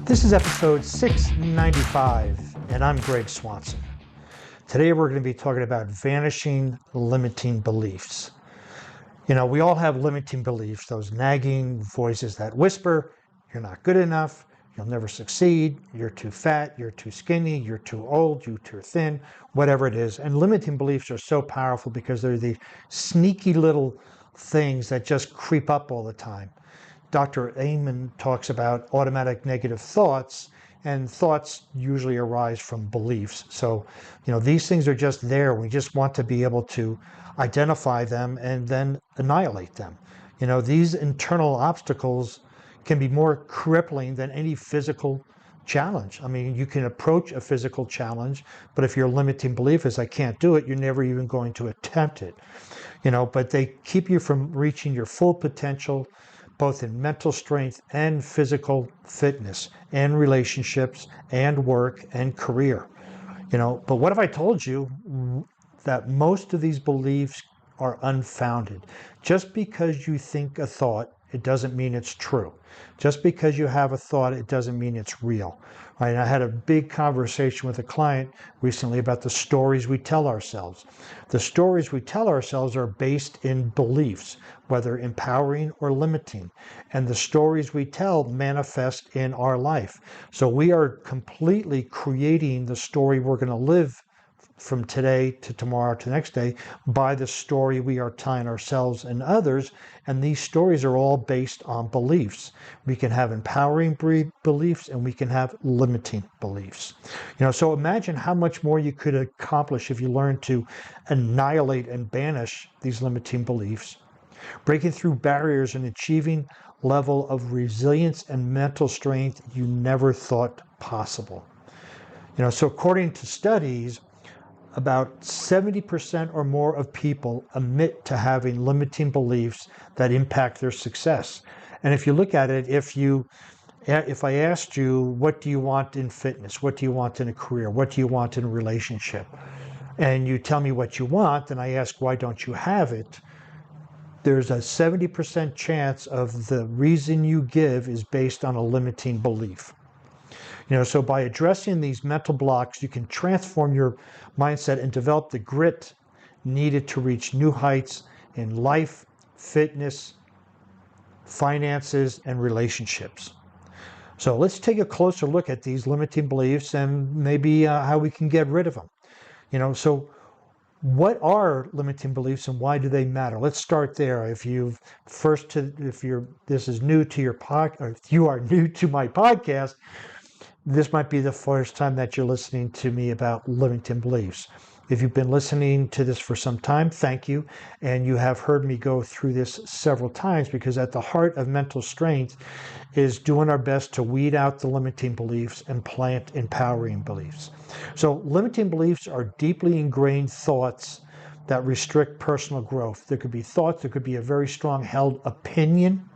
This is episode 695, and I'm Greg Swanson. Today we're going to be talking about vanishing limiting beliefs. You know, we all have limiting beliefs, those nagging voices that whisper, you're not good enough, you'll never succeed, you're too fat, you're too skinny, you're too old, you're too thin, whatever it is. And limiting beliefs are so powerful because they're the sneaky little things that just creep up all the time. Dr. Amen talks about automatic negative thoughts, and thoughts usually arise from beliefs. So, these things are just there. We just want to be able to identify them and then annihilate them. These internal obstacles can be more crippling than any physical challenge. I mean, you can approach a physical challenge, but if your limiting belief is, I can't do it, you're never even going to attempt it. But they keep you from reaching your full potential, both in mental strength and physical fitness and relationships and work and career. But what if I told you that most of these beliefs are unfounded? Just because you think a thought, it doesn't mean it's true. Just because you have a thought, it doesn't mean it's real. Right? I had a big conversation with a client recently about the stories we tell ourselves. The stories we tell ourselves are based in beliefs, whether empowering or limiting. And the stories we tell manifest in our life. So we are completely creating the story we're going to live from today to tomorrow to the next day by the story we are telling ourselves and others. And these stories are all based on beliefs. We can have empowering beliefs and we can have limiting beliefs. So imagine how much more you could accomplish if you learn to annihilate and banish these limiting beliefs, breaking through barriers and achieving level of resilience and mental strength you never thought possible. So according to studies, about 70% or more of people admit to having limiting beliefs that impact their success. And if you look at it, if I asked you, what do you want in fitness? What do you want in a career? What do you want in a relationship? And you tell me what you want, and I ask, why don't you have it? There's a 70% chance of the reason you give is based on a limiting belief. So by addressing these mental blocks, you can transform your mindset and develop the grit needed to reach new heights in life, fitness, finances, and relationships. So let's take a closer look at these limiting beliefs and maybe how we can get rid of them. So what are limiting beliefs and why do they matter? Let's start there. If this is new to your podcast, or if you are new to my podcast, this might be the first time that you're listening to me about limiting beliefs. If you've been listening to this for some time, thank you. And you have heard me go through this several times, because at the heart of mental strength is doing our best to weed out the limiting beliefs and plant empowering beliefs. So limiting beliefs are deeply ingrained thoughts that restrict personal growth. There could be thoughts, there could be a very strong held opinion,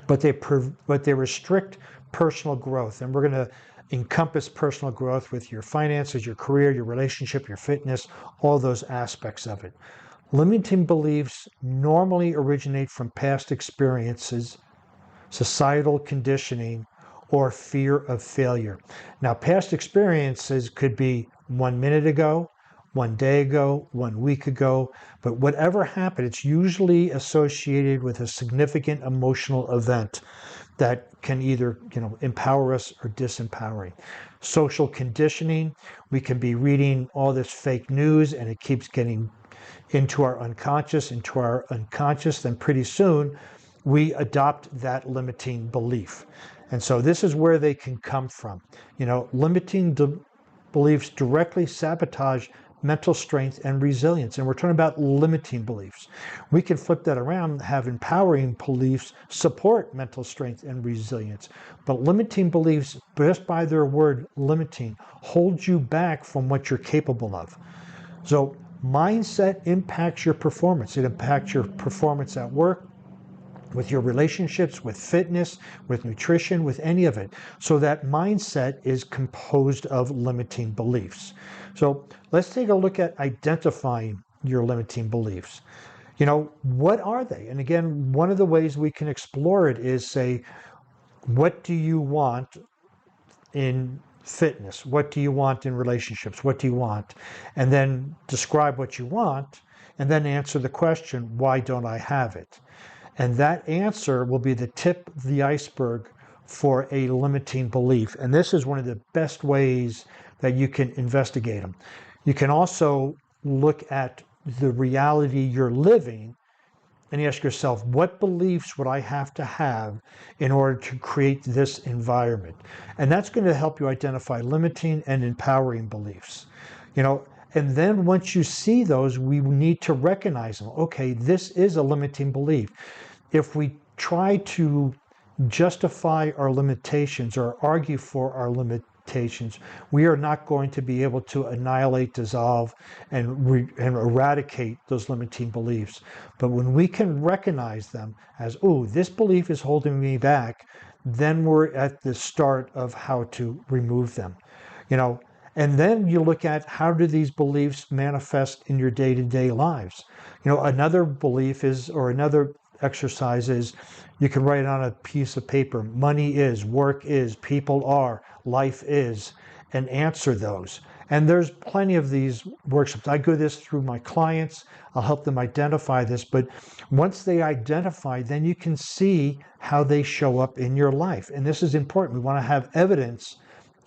but they restrict personal growth. And we're going to encompass personal growth with your finances, your career, your relationship, your fitness, all those aspects of it. Limiting beliefs normally originate from past experiences, societal conditioning, or fear of failure. Now, past experiences could be 1 minute ago, 1 day ago, 1 week ago, but whatever happened, it's usually associated with a significant emotional event that can either empower us or disempowering. Social conditioning, we can be reading all this fake news and it keeps getting into our unconscious, then pretty soon we adopt that limiting belief. And so this is where they can come from. Limiting beliefs directly sabotage mental strength and resilience. And we're talking about limiting beliefs. We can flip that around and have empowering beliefs support mental strength and resilience. But limiting beliefs, just by their word limiting, hold you back from what you're capable of. So mindset impacts your performance. It impacts your performance at work, with your relationships, with fitness, with nutrition, with any of it. So that mindset is composed of limiting beliefs. So let's take a look at identifying your limiting beliefs. What are they? And again, one of the ways we can explore it is say, what do you want in fitness? What do you want in relationships? What do you want? And then describe what you want, and then answer the question, why don't I have it? And that answer will be the tip of the iceberg for a limiting belief. And this is one of the best ways that you can investigate them. You can also look at the reality you're living and you ask yourself, what beliefs would I have to have in order to create this environment? And that's going to help you identify limiting and empowering beliefs. And then once you see those, we need to recognize them. Okay, this is a limiting belief. If we try to justify our limitations or argue for our limitations, we are not going to be able to annihilate, dissolve, and eradicate those limiting beliefs. But when we can recognize them as, oh, this belief is holding me back, then we're at the start of how to remove them. And then you look at, how do these beliefs manifest in your day-to-day lives? Another belief is, or another exercise is, you can write on a piece of paper, money is, work is, people are, life is, and answer those. And there's plenty of these workshops. I go this through my clients. I'll help them identify this. But once they identify, then you can see how they show up in your life. And this is important. We want to have evidence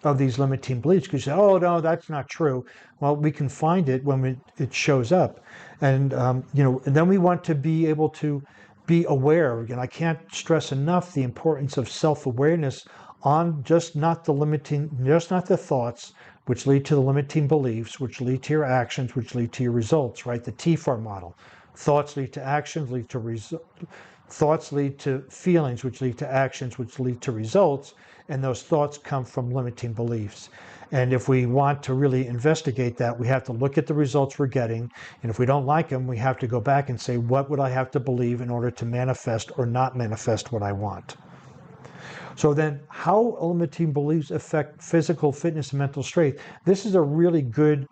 of these limiting beliefs, because you say, oh, no, that's not true. Well, we can find it when it shows up. And, and then we want to be able to be aware. Again, I can't stress enough the importance of self-awareness on just not the thoughts, which lead to the limiting beliefs, which lead to your actions, which lead to your results, right? The T-FAR model. Thoughts lead to actions, lead to results. Thoughts lead to feelings, which lead to actions, which lead to results, and those thoughts come from limiting beliefs. And if we want to really investigate that, we have to look at the results we're getting, and if we don't like them, we have to go back and say, what would I have to believe in order to manifest or not manifest what I want? So then, how limiting beliefs affect physical fitness and mental strength? This is a really good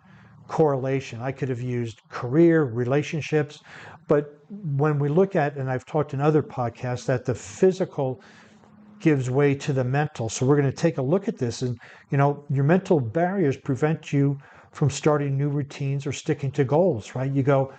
correlation. I could have used career, relationships, but when we look at, and I've talked in other podcasts, that the physical gives way to the mental. So we're going to take a look at this, and your mental barriers prevent you from starting new routines or sticking to goals, right? You go,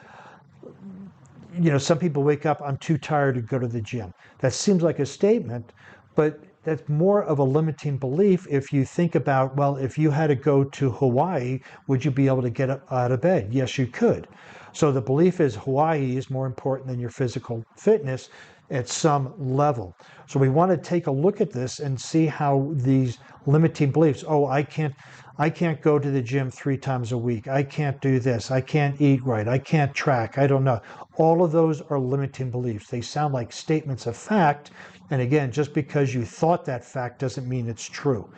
some people wake up, I'm too tired to go to the gym. That seems like a statement, but that's more of a limiting belief. If you think about, well, if you had to go to Hawaii, would you be able to get up out of bed? Yes, you could. So the belief is Hawaii is more important than your physical fitness at some level. So we want to take a look at this and see how these limiting beliefs, I can't go to the gym 3 times a week. I can't do this. I can't eat right. I can't track. I don't know. All of those are limiting beliefs. They sound like statements of fact. And again, just because you thought that fact doesn't mean it's true.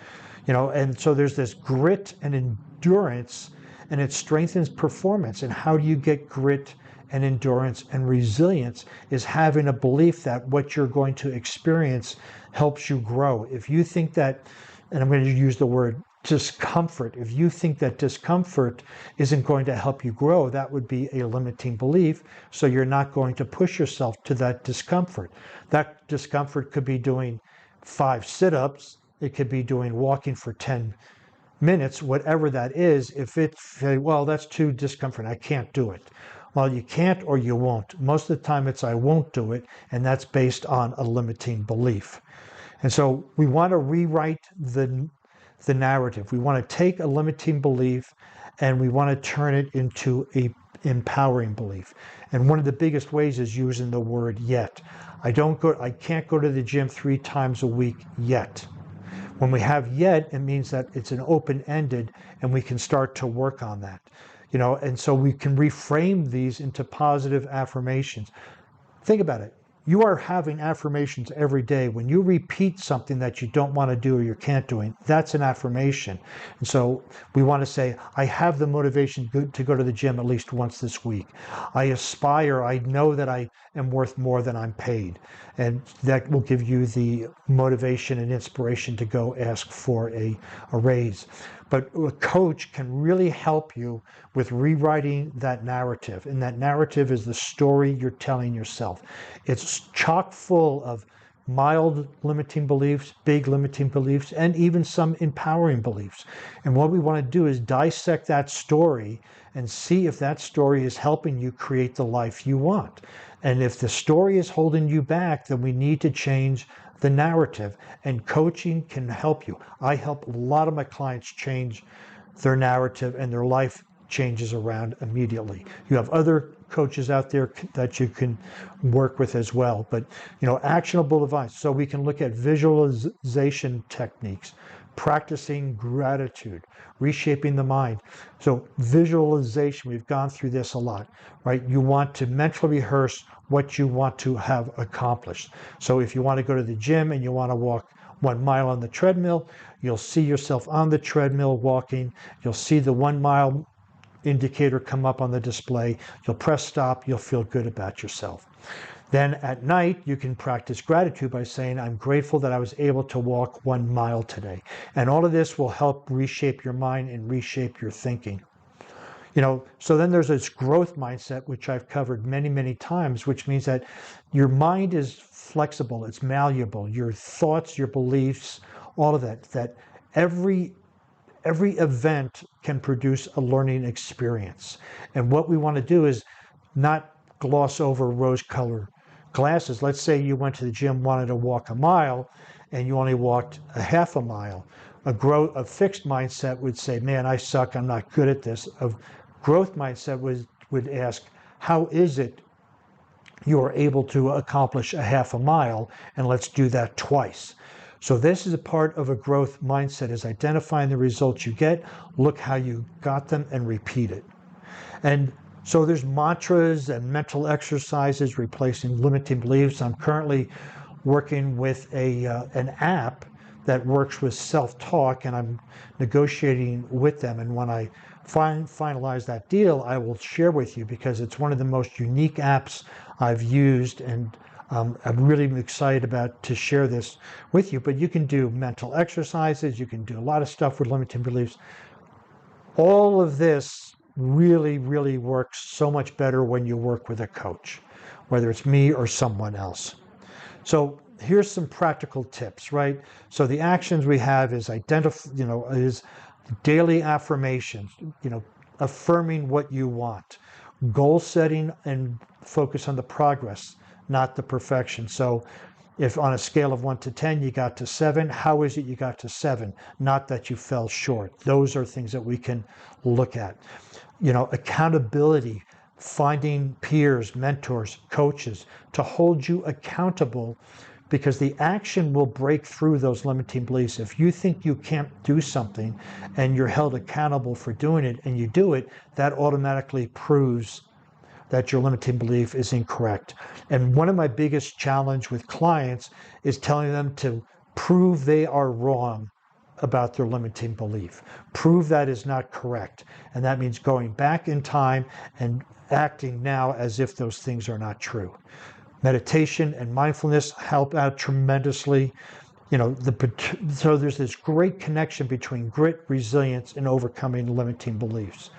And so there's this grit and endurance, and it strengthens performance. And how do you get grit and endurance and resilience? Is having a belief that what you're going to experience helps you grow. If you think that, and I'm going to use the word discomfort, if you think that discomfort isn't going to help you grow, that would be a limiting belief. So you're not going to push yourself to that discomfort. That discomfort could be doing 5 sit-ups. It could be doing walking for 10 minutes, whatever that is. If it's, well, that's too discomfort, I can't do it. Well, you can't or you won't. Most of the time it's I won't do it, and that's based on a limiting belief. And so we want to rewrite the narrative. We want to take a limiting belief and we want to turn it into a empowering belief. And one of the biggest ways is using the word yet. I can't go to the gym 3 times a week yet. When we have yet, it means that it's an open-ended, and we can start to work on that. And so we can reframe these into positive affirmations. Think about it. You are having affirmations every day. When you repeat something that you don't want to do or you can't do, that's an affirmation. And so we want to say, I have the motivation to go to the gym at least once this week. I aspire, I know that I am worth more than I'm paid. And that will give you the motivation and inspiration to go ask for a raise. But a coach can really help you with rewriting that narrative. And that narrative is the story you're telling yourself. It's chock full of mild limiting beliefs, big limiting beliefs, and even some empowering beliefs. And what we want to do is dissect that story and see if that story is helping you create the life you want. And if the story is holding you back, then we need to change the narrative. And coaching can help you. I help a lot of my clients change their narrative, and their life changes around immediately. You have other coaches out there that you can work with as well. But, actionable advice. So we can look at visualization techniques, practicing gratitude, reshaping the mind. So visualization, we've gone through this a lot, right? You want to mentally rehearse what you want to have accomplished. So if you want to go to the gym and you want to walk 1 mile on the treadmill, you'll see yourself on the treadmill walking. You'll see the 1 mile indicator come up on the display. You'll press stop. You'll feel good about yourself. Then at night, you can practice gratitude by saying, I'm grateful that I was able to walk 1 mile today. And all of this will help reshape your mind and reshape your thinking. So then there's this growth mindset, which I've covered many, many times, which means that your mind is flexible, it's malleable, your thoughts, your beliefs, all of that every event can produce a learning experience. And what we want to do is not gloss over rose-colored glasses. Let's say you went to the gym, wanted to walk 1 mile, and you only walked a half a mile. A fixed mindset would say, man, I suck, I'm not good at this. A growth mindset would ask, how is it you are able to accomplish a half a mile, and let's do that twice. So this is a part of a growth mindset, is identifying the results you get, look how you got them, and repeat it. And so there's mantras and mental exercises replacing limiting beliefs. I'm currently working with an app that works with self-talk, and I'm negotiating with them. And when I finalize that deal, I will share with you, because it's one of the most unique apps I've used, and I'm really excited to share this with you. But you can do mental exercises, you can do a lot of stuff with limiting beliefs. All of this really, really works so much better when you work with a coach, whether it's me or someone else. So here's some practical tips, right? So the actions we have is is daily affirmations, affirming what you want, goal setting, and focus on the progress, not the perfection. So if on a scale of 1 to 10, you got to 7, how is it you got to 7? Not that you fell short. Those are things that we can look at. Accountability, finding peers, mentors, coaches to hold you accountable, because the action will break through those limiting beliefs. If you think you can't do something and you're held accountable for doing it and you do it, that automatically proves that your limiting belief is incorrect. And one of my biggest challenge with clients is telling them to prove they are wrong about their limiting belief. Prove that is not correct. And that means going back in time and acting now as if those things are not true. Meditation and mindfulness help out tremendously. So there's this great connection between grit, resilience, and overcoming limiting beliefs.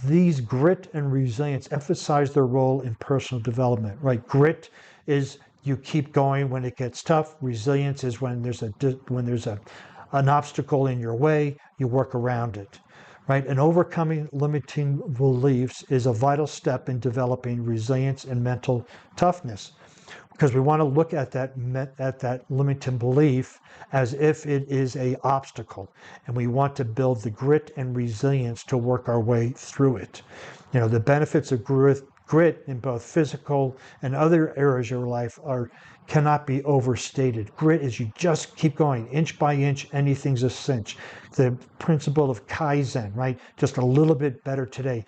These grit and resilience emphasize their role in personal development, right? Grit is you keep going when it gets tough. Resilience is when there's an obstacle in your way, you work around it, right? And overcoming limiting beliefs is a vital step in developing resilience and mental toughness, because we want to look at that limiting belief as if it is an obstacle, and we want to build the grit and resilience to work our way through it. The benefits of grit in both physical and other areas of your life cannot be overstated. Grit is you just keep going inch by inch, anything's a cinch. The principle of Kaizen, right? Just a little bit better today.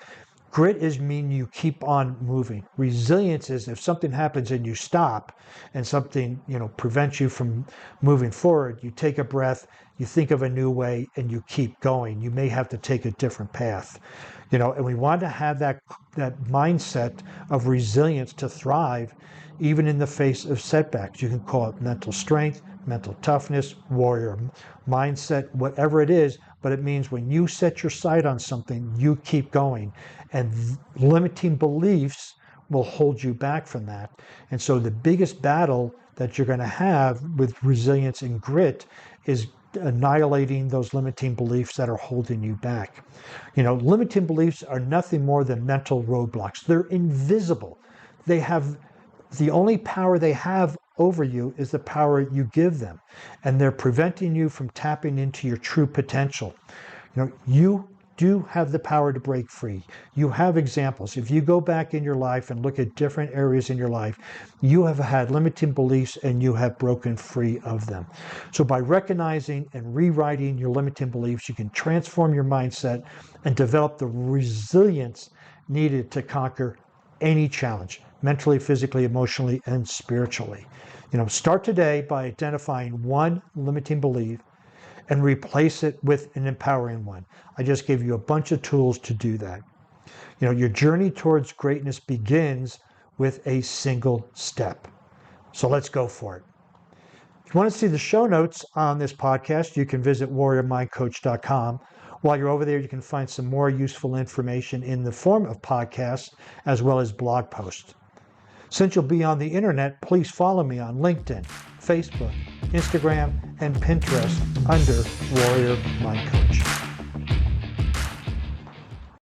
Grit is mean you keep on moving. Resilience is if something happens and you stop and something, prevents you from moving forward, you take a breath, you think of a new way, and you keep going. You may have to take a different path. And we want to have that mindset of resilience to thrive even in the face of setbacks. You can call it mental strength, mental toughness, warrior mindset, whatever it is, but it means when you set your sight on something, you keep going. And limiting beliefs will hold you back from that. And so the biggest battle that you're going to have with resilience and grit is annihilating those limiting beliefs that are holding you back. Limiting beliefs are nothing more than mental roadblocks. They're invisible. The only power they have over you is the power you give them, and they're preventing you from tapping into your true potential. You do have the power to break free. You have examples. If you go back in your life and look at different areas in your life, you have had limiting beliefs and you have broken free of them. So by recognizing and rewriting your limiting beliefs, you can transform your mindset and develop the resilience needed to conquer any challenge, mentally, physically, emotionally, and spiritually. Start today by identifying one limiting belief and replace it with an empowering one. I just gave you a bunch of tools to do that. Your journey towards greatness begins with a single step. So let's go for it. If you want to see the show notes on this podcast, you can visit warriormindcoach.com. While you're over there, you can find some more useful information in the form of podcasts as well as blog posts. Since you'll be on the internet, please follow me on LinkedIn, Facebook, Instagram, and Pinterest under Warrior Mind Coach.